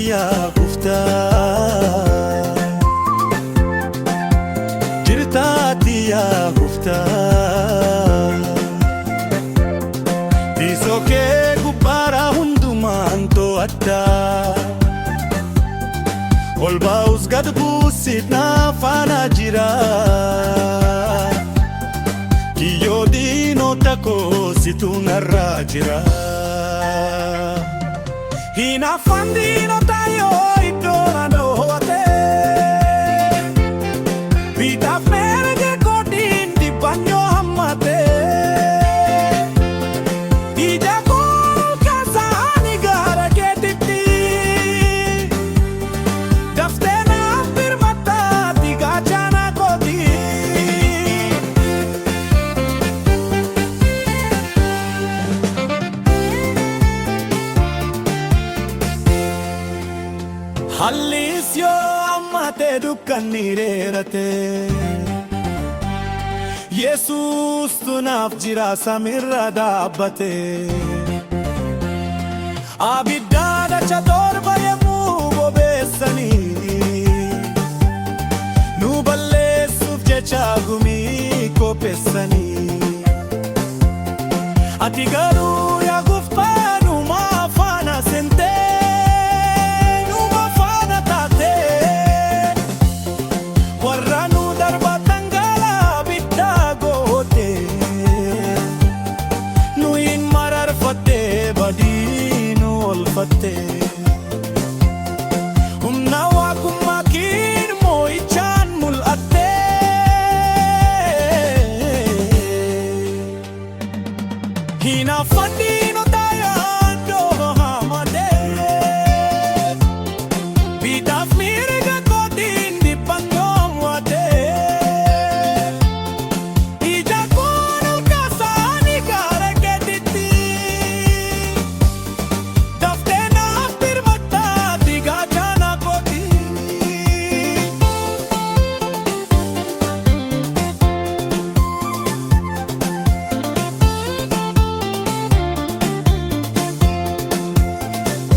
yaa Gooftaa, jirtaati yaa Gooftaa, dhiisoo kee gubbaara hundumaan to'adhaa, ol ba'us gad buusi na faana jira, kiyyoo diinota koo situ narra jira. Hinafandinota yoo iddoo na dhoowwate, bitaaf merge godhiin dhibbanyoo hammate, ija koo kaasanii gara keetitti, daftee naaf birmattaati gaachana kooti. Hallis yoo ammate dukkanni dheerate, Yesuus naaf jira samiirra dhaabbate. Abidda dacha torba yemmuu bobeessanii, nu balleessuuf jecha gumii qopheessanii, ati garuu yaa Gooftaa numa faana seentee, badii nu olfatte.